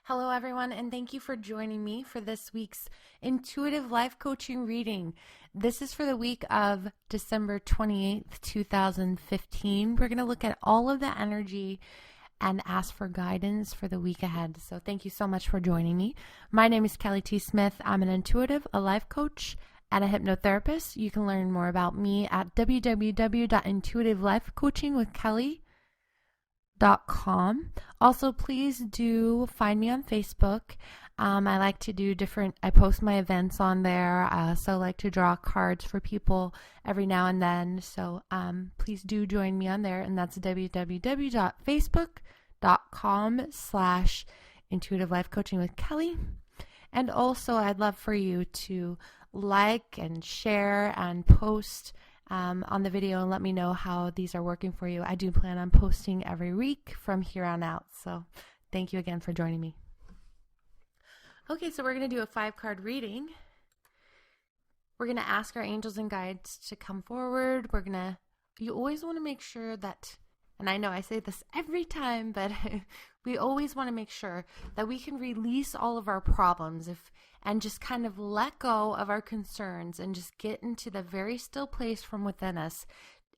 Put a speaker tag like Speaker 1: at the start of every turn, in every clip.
Speaker 1: Hello, everyone, and thank you for joining me for this week's intuitive life coaching reading. This is for the week of December 28th, 2015. We're going to look at all of the energy and ask for guidance for the week ahead. So thank you so much for joining me. My name is Kelly T. Smith. I'm an intuitive, a life coach, and a hypnotherapist. You can learn more about me at www.intuitivelifecoachingwithkelly.com. Also, please do find me on Facebook. I like to do I post my events on there. So I like to draw cards for people every now and then. So please do join me on there. And that's www.facebook.com/intuitive life coaching with Kelly. And also, I'd love for you to like and share and post on the video and let me know how these are working for you. I do plan on posting every week from here on out. So thank you again for joining me. Okay, so we're going to do a 5-card reading. We're going to ask our angels and guides to come forward. You always want to make sure that, and I know I say this every time, but we always want to make sure that we can release all of our problems and just kind of let go of our concerns and just get into the very still place from within us.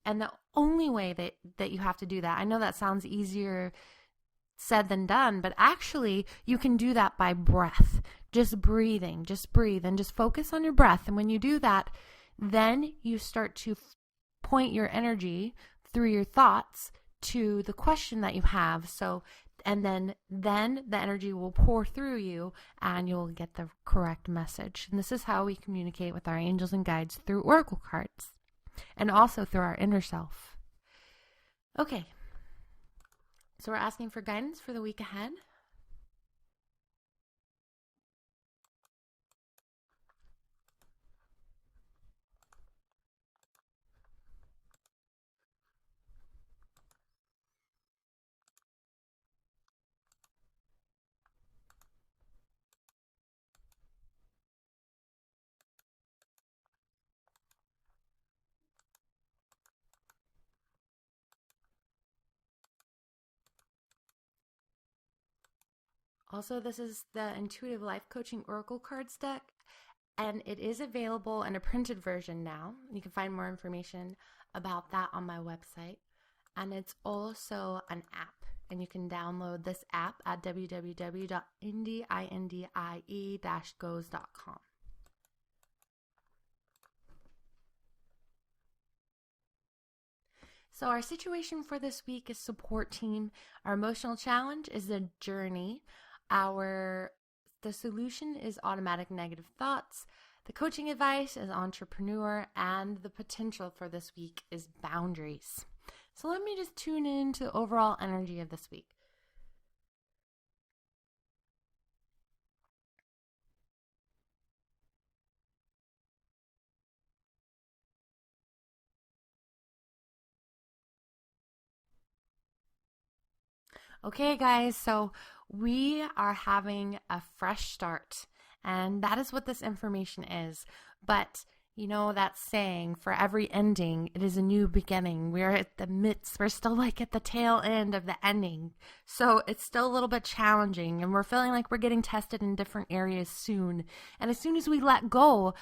Speaker 1: And the only way that you have to do that, I know that sounds easier said than done, but actually you can do that by breath. Just breathing, just breathe and just focus on your breath. And when you do that, then you start to point your energy through your thoughts to the question that you have. And then the energy will pour through you and you'll get the correct message. And this is how we communicate with our angels and guides through oracle cards and also through our inner self. Okay, so we're asking for guidance for the week ahead. Also, this is the Intuitive Life Coaching Oracle Cards deck, and it is available in a printed version now. You can find more information about that on my website. And it's also an app, and you can download this app at www.indie-goes.com. So our situation for this week is support team. Our emotional challenge is a journey. The solution is automatic negative thoughts. The coaching advice is entrepreneur, and the potential for this week is boundaries. So let me just tune into the overall energy of this week. Okay, guys, so we are having a fresh start, and that is what this information is. But you know that saying, for every ending, it is a new beginning. We're still like at the tail end of the ending. So it's still a little bit challenging, and we're feeling like we're getting tested in different areas soon. And as soon as we let go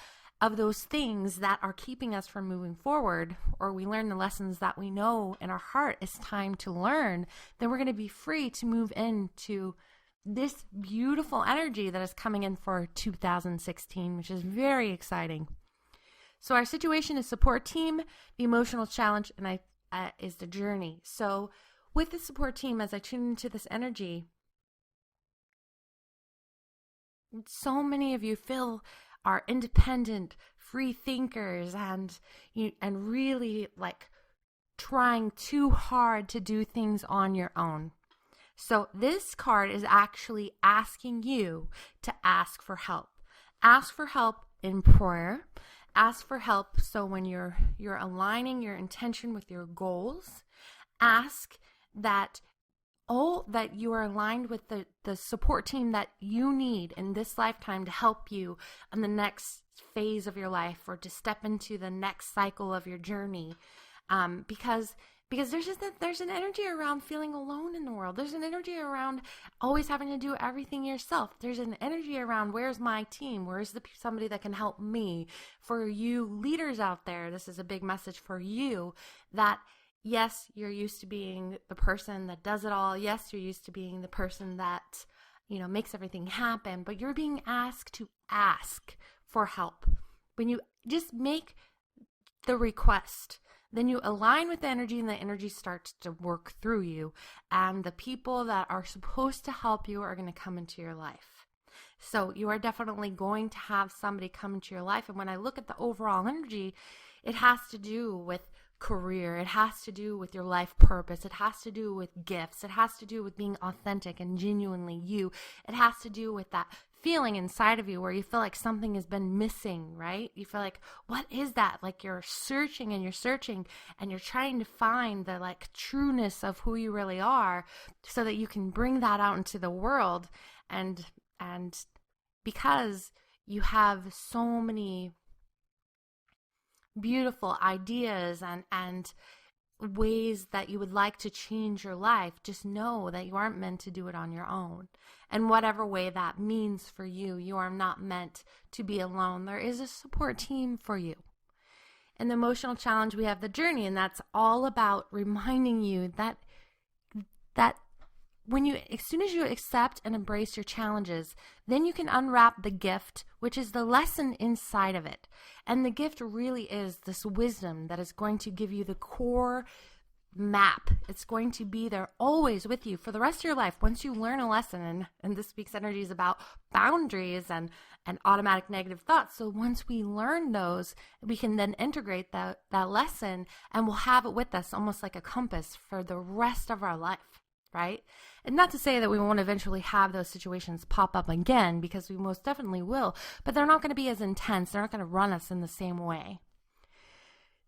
Speaker 1: of those things that are keeping us from moving forward, or we learn the lessons that we know in our heart it's time to learn, then we're going to be free to move into this beautiful energy that is coming in for 2016, which is very exciting. So our situation is support team, the emotional challenge, and is the journey. So with the support team, as I tune into this energy, so many of you are independent, free thinkers, and really like trying too hard to do things on your own. So this card is actually asking you to ask for help. Ask for help in prayer. Ask for help so when you're aligning your intention with your goals, ask that you are aligned with the support team that you need in this lifetime to help you in the next phase of your life or to step into the next cycle of your journey. Because Because there's an energy around feeling alone in the world. There's an energy around always having to do everything yourself. There's an energy around where's my team? Where's somebody that can help me? For you leaders out there, this is a big message for you that yes, you're used to being the person that does it all. Yes, you're used to being the person that, makes everything happen, but you're being asked to ask for help. When you just make the request, then you align with the energy and the energy starts to work through you, and the people that are supposed to help you are going to come into your life. So you are definitely going to have somebody come into your life. And when I look at the overall energy, it has to do with career. It has to do with your life purpose. It has to do with gifts. It has to do with being authentic and genuinely you. It has to do with that feeling inside of you where you feel like something has been missing, right? You feel like, what is that? Like you're searching and you're trying to find the trueness of who you really are so that you can bring that out into the world. And because you have so many beautiful ideas and ways that you would like to change your life, just know that you aren't meant to do it on your own. And whatever way that means for you, you are not meant to be alone. There is a support team for you. In the emotional challenge, we have the journey, and that's all about reminding you that as soon as you accept and embrace your challenges, then you can unwrap the gift, which is the lesson inside of it. And the gift really is this wisdom that is going to give you the core map. It's going to be there always with you for the rest of your life. Once you learn a lesson, and this week's energy is about boundaries and automatic negative thoughts. So once we learn those, we can then integrate that lesson, and we'll have it with us almost like a compass for the rest of our life. Right? And not to say that we won't eventually have those situations pop up again, because we most definitely will, but they're not going to be as intense. They're not going to run us in the same way.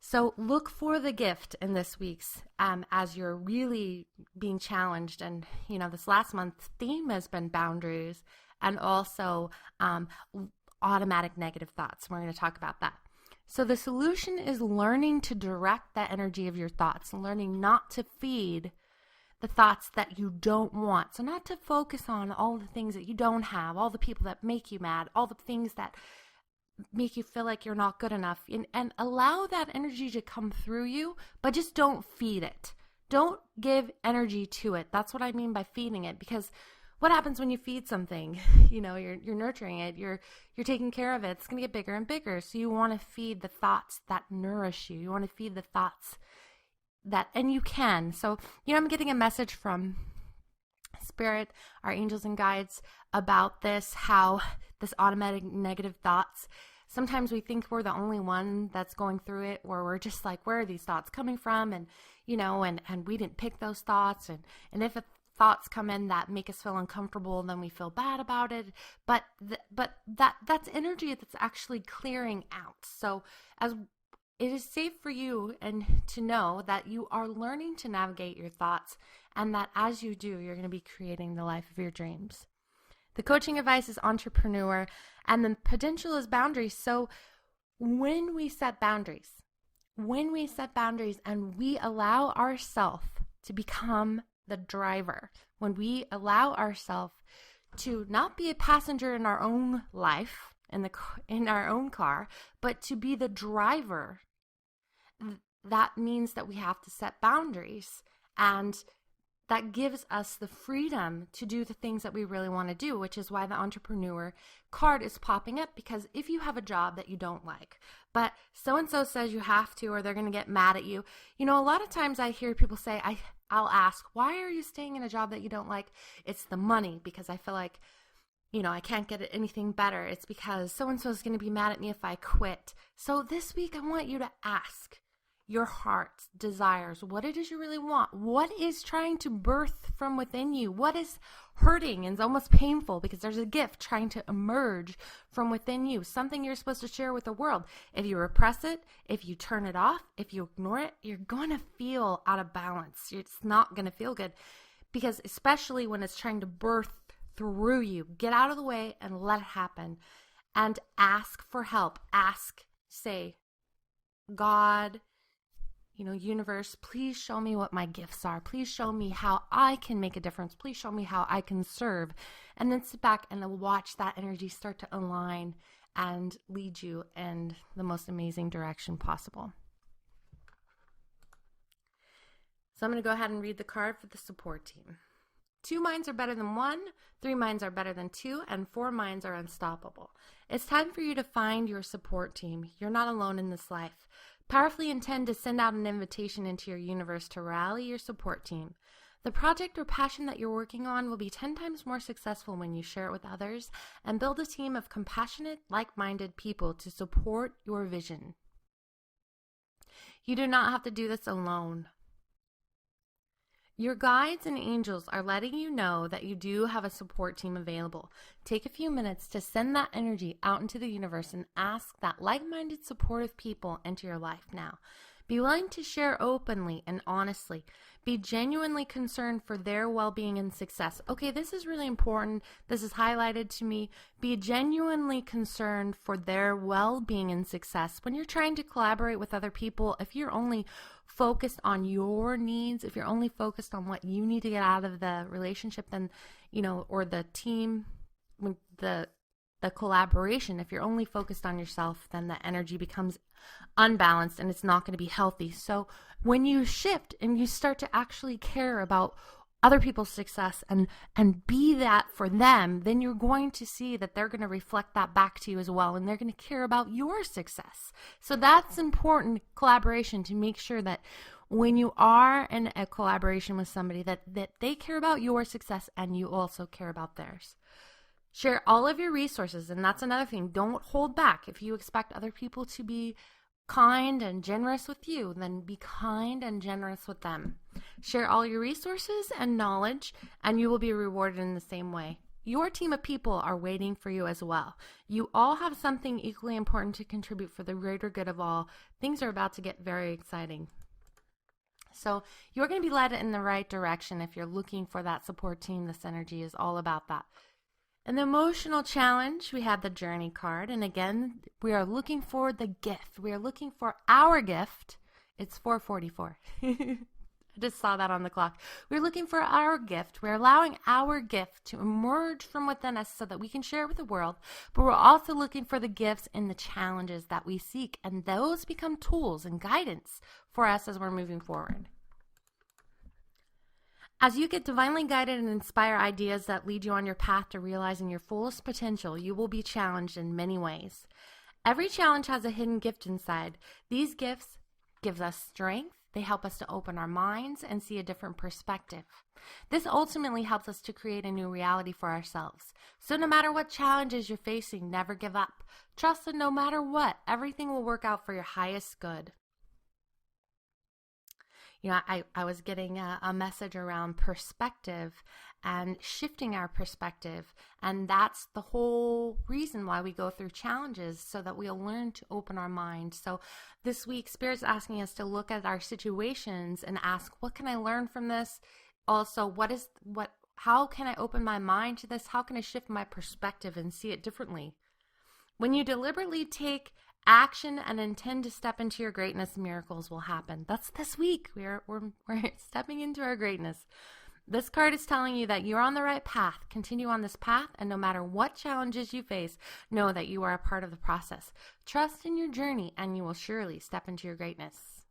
Speaker 1: So look for the gift in this week's as you're really being challenged. And, this last month's theme has been boundaries and also automatic negative thoughts. We're going to talk about that. So the solution is learning to direct that energy of your thoughts, learning not to feed the thoughts that you don't want. So not to focus on all the things that you don't have, all the people that make you mad, all the things that make you feel like you're not good enough, and allow that energy to come through you, but just don't feed it. Don't give energy to it. That's what I mean by feeding it, because what happens when you feed something? You're nurturing it, you're taking care of it. It's going to get bigger and bigger. So you want to feed the thoughts that nourish you. You want to feed the thoughts and you can. So, I'm getting a message from Spirit, our angels and guides, about this, how this automatic negative thoughts, sometimes we think we're the only one that's going through it, where we're just like, where are these thoughts coming from? And, and we didn't pick those thoughts. And if thoughts come in that make us feel uncomfortable, then we feel bad about it. But that's energy that's actually clearing out. So it is safe for you and to know that you are learning to navigate your thoughts, and that as you do, you're going to be creating the life of your dreams. The coaching advice is entrepreneur, and the potential is boundaries. So when we set boundaries and we allow ourselves to become the driver, when we allow ourselves to not be a passenger in our own life, in our own car, but to be the driver, that means that we have to set boundaries, and that gives us the freedom to do the things that we really want to do, which is why the entrepreneur card is popping up. Because if you have a job that you don't like, but so-and-so says you have to, or they're going to get mad at you, a lot of times I hear people say, I'll ask, why are you staying in a job that you don't like? It's the money, because I feel like, I can't get anything better. It's because so-and-so is going to be mad at me if I quit. So this week, I want you to ask your heart's desires, what it is you really want, what is trying to birth from within you, what is hurting and is almost painful, because there's a gift trying to emerge from within you, something you're supposed to share with the world. If you repress it, if you turn it off, if you ignore it, you're going to feel out of balance. It's not going to feel good, because especially when it's trying to birth through you, get out of the way and let it happen, and ask for help. Say, God, universe, please show me what my gifts are. Please show me how I can make a difference. Please show me how I can serve. And then sit back and watch that energy start to align and lead you in the most amazing direction possible. So I'm going to go ahead and read the card for the support team. 2 minds are better than 1, 3 minds are better than 2, and 4 minds are unstoppable. It's time for you to find your support team. You're not alone in this life. Powerfully intend to send out an invitation into your universe to rally your support team. The project or passion that you're working on will be 10 times more successful when you share it with others and build a team of compassionate, like-minded people to support your vision. You do not have to do this alone. Your guides and angels are letting you know that you do have a support team available. Take a few minutes to send that energy out into the universe and ask that like-minded, supportive people into your life now. Be willing to share openly and honestly. Be genuinely concerned for their well-being and success. Okay, this is really important. This is highlighted to me. Be genuinely concerned for their well-being and success. When you're trying to collaborate with other people, if you're only focused on your needs, if you're only focused on what you need to get out of the relationship, then, or the team, the collaboration, if you're only focused on yourself, then the energy becomes unbalanced and it's not going to be healthy. So when you shift and you start to actually care about other people's success and be that for them, then you're going to see that they're going to reflect that back to you as well, and they're going to care about your success. So that's important collaboration, to make sure that when you are in a collaboration with somebody, that they care about your success and you also care about theirs. Share all of your resources, and that's another thing. Don't hold back. If you expect other people to be kind and generous with you, then be kind and generous with them. Share all your resources and knowledge, and you will be rewarded in the same way. Your team of people are waiting for you as well. You all have something equally important to contribute for the greater good of all. Things are about to get very exciting. So you're going to be led in the right direction if you're looking for that support team. This energy is all about that. In the emotional challenge, we have the journey card. And again, we are looking for the gift. We are looking for our gift. It's 4:44. I just saw that on the clock. We're looking for our gift. We're allowing our gift to emerge from within us so that we can share it with the world. But we're also looking for the gifts in the challenges that we seek. And those become tools and guidance for us as we're moving forward. As you get divinely guided and inspire ideas that lead you on your path to realizing your fullest potential, you will be challenged in many ways. Every challenge has a hidden gift inside. These gifts give us strength. They help us to open our minds and see a different perspective. This ultimately helps us to create a new reality for ourselves. So no matter what challenges you're facing, never give up. Trust that no matter what, everything will work out for your highest good. I was getting a message around perspective and shifting our perspective. And that's the whole reason why we go through challenges, so that we'll learn to open our mind. So this week, Spirit's asking us to look at our situations and ask, what can I learn from this? Also, how can I open my mind to this? How can I shift my perspective and see it differently? When you deliberately take action and intend to step into your greatness, miracles will happen. That's this week. We're stepping into our greatness. This card is telling you that you're on the right path. Continue on this path, and no matter what challenges you face, know that you are a part of the process. Trust in your journey, and you will surely step into your greatness.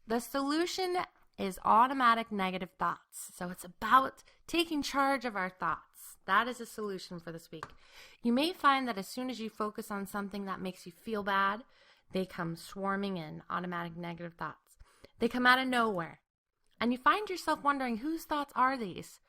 Speaker 1: The solution is automatic negative thoughts. So it's about taking charge of our thoughts. That is a solution for this week. You may find that as soon as you focus on something that makes you feel bad, they come swarming in, automatic negative thoughts. They come out of nowhere. And you find yourself wondering, whose thoughts are these?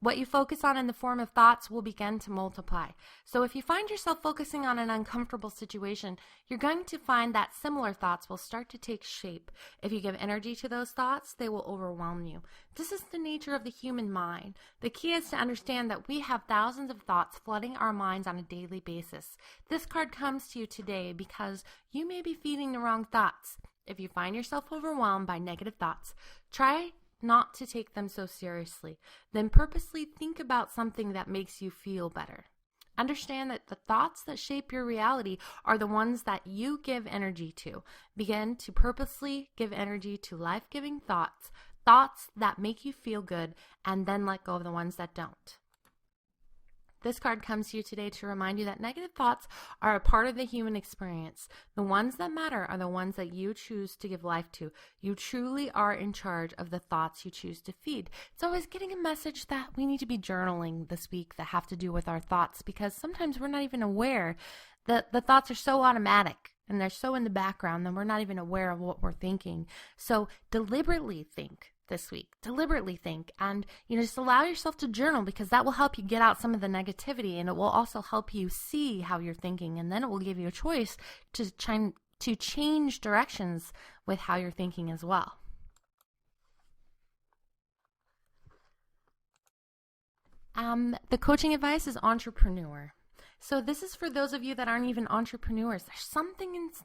Speaker 1: What you focus on in the form of thoughts will begin to multiply. So if you find yourself focusing on an uncomfortable situation, you're going to find that similar thoughts will start to take shape. If you give energy to those thoughts, they will overwhelm you. This is the nature of the human mind. The key is to understand that we have thousands of thoughts flooding our minds on a daily basis. This card comes to you today because you may be feeding the wrong thoughts. If you find yourself overwhelmed by negative thoughts, try not to take them so seriously. Then purposely think about something that makes you feel better. Understand that the thoughts that shape your reality are the ones that you give energy to. Begin to purposely give energy to life-giving thoughts, thoughts that make you feel good, and then let go of the ones that don't. This card comes to you today to remind you that negative thoughts are a part of the human experience. The ones that matter are the ones that you choose to give life to. You truly are in charge of the thoughts you choose to feed. So I was getting a message that we need to be journaling this week that have to do with our thoughts, because sometimes we're not even aware that the thoughts are so automatic and they're so in the background that we're not even aware of what we're thinking. So deliberately think this week. Deliberately think, and just allow yourself to journal, because that will help you get out some of the negativity, and it will also help you see how you're thinking, and then it will give you a choice to change directions with how you're thinking as well. The coaching advice is entrepreneur. So this is for those of you that aren't even entrepreneurs.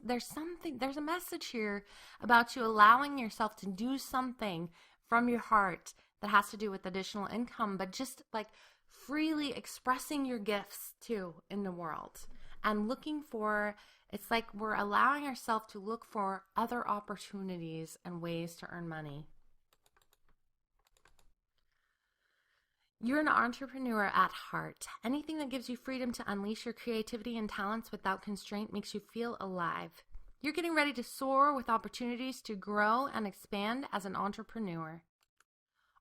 Speaker 1: There's a message here about you allowing yourself to do something from your heart that has to do with additional income, but just like freely expressing your gifts too in the world, and it's like we're allowing ourselves to look for other opportunities and ways to earn money. You're an entrepreneur at heart. Anything that gives you freedom to unleash your creativity and talents without constraint makes you feel alive. You're getting ready to soar with opportunities to grow and expand as an entrepreneur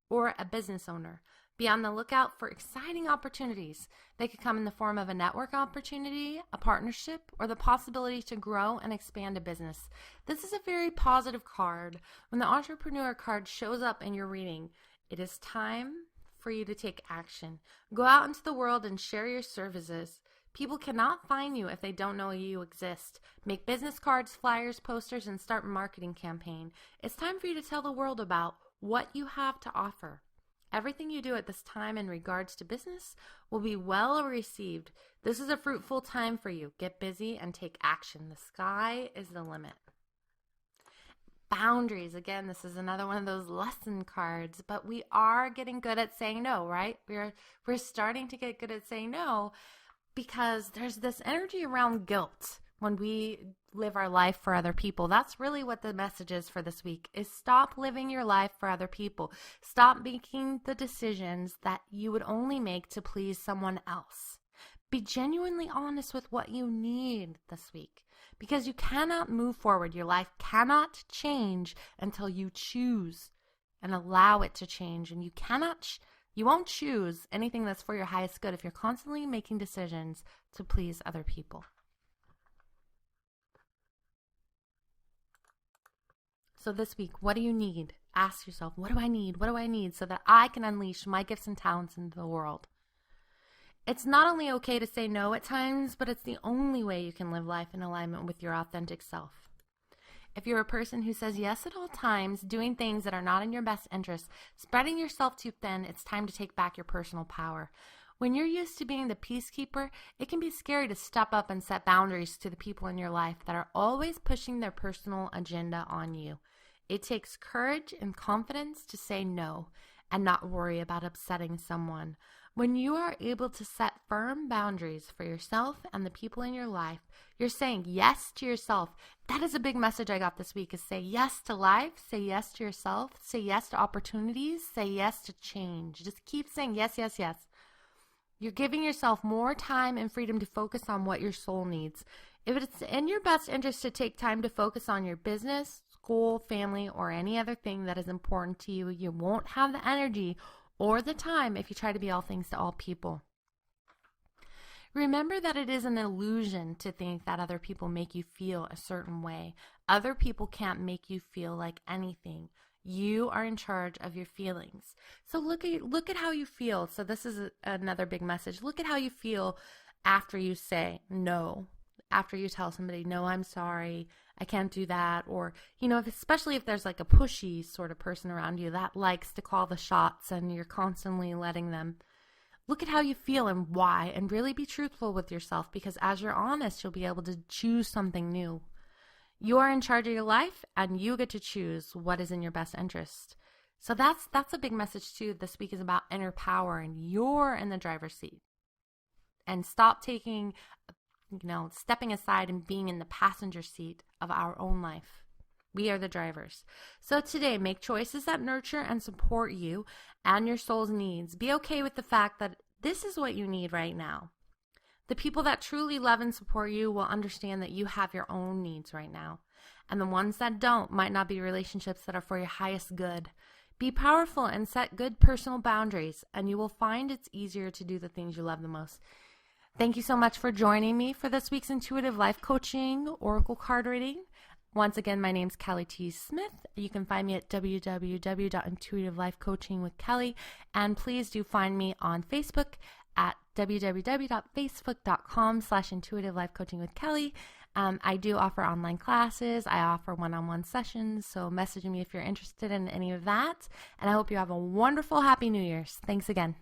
Speaker 1: or a business owner. Be on the lookout for exciting opportunities. They could come in the form of a network opportunity, a partnership, or the possibility to grow and expand a business. This is a very positive card. When the entrepreneur card shows up in your reading, it is time for you to take action. Go out into the world and share your services. People cannot find you if they don't know you exist. Make business cards, flyers, posters, and start a marketing campaign. It's time for you to tell the world about what you have to offer. Everything you do at this time in regards to business will be well received. This is a fruitful time for you. Get busy and take action. The sky is the limit. Boundaries. Again, this is another one of those lesson cards, but we are getting good at saying no, right? We're starting to get good at saying no, because there's this energy around guilt when we live our life for other people. That's really what the message is for this week, is stop living your life for other people. Stop making the decisions that you would only make to please someone else. Be genuinely honest with what you need this week, because you cannot move forward. Your life cannot change until you choose and allow it to change. And you won't choose anything that's for your highest good if you're constantly making decisions to please other people. So this week, what do you need? Ask yourself, what do I need? What do I need so that I can unleash my gifts and talents into the world? It's not only okay to say no at times, but it's the only way you can live life in alignment with your authentic self. If you're a person who says yes at all times, doing things that are not in your best interest, spreading yourself too thin, it's time to take back your personal power. When you're used to being the peacekeeper, it can be scary to step up and set boundaries to the people in your life that are always pushing their personal agenda on you. It takes courage and confidence to say no and not worry about upsetting someone. When you are able to set firm boundaries for yourself and the people in your life, you're saying yes to yourself. That is a big message I got this week, is say yes to life, say yes to yourself, say yes to opportunities, say yes to change. Just keep saying yes, yes, yes. You're giving yourself more time and freedom to focus on what your soul needs. If it's in your best interest to take time to focus on your business, school, family, or any other thing that is important to you, you won't have the energy or the time if you try to be all things to all people. Remember that it is an illusion to think that other people make you feel a certain way. Other people can't make you feel like anything. You are in charge of your feelings. So look at how you feel. So this is another big message. Look at how you feel after you say no. After you tell somebody, no, I'm sorry, I can't do that. Or, especially if there's like a pushy sort of person around you that likes to call the shots and you're constantly letting them. Look at how you feel and why, and really be truthful with yourself, because as you're honest, you'll be able to choose something new. You are in charge of your life, and you get to choose what is in your best interest. So that's a big message too. This week is about inner power, and you're in the driver's seat. and stop taking, stepping aside and being in the passenger seat of our own life. We are the drivers. So today, make choices that nurture and support you and your soul's needs. Be okay with the fact that this is what you need right now. The people that truly love and support you will understand that you have your own needs right now. And the ones that don't might not be relationships that are for your highest good. Be powerful and set good personal boundaries, and you will find it's easier to do the things you love the most. Thank you so much for joining me for this week's Intuitive Life Coaching Oracle Card Reading. Once again, my name's Kelly T. Smith. You can find me at www.intuitivelifecoachingwithkelly. And please do find me on Facebook at www.facebook.com/intuitivelifecoachingwithkelly. I do offer online classes. I offer one-on-one sessions. So message me if you're interested in any of that. And I hope you have a wonderful, happy New Year's. Thanks again.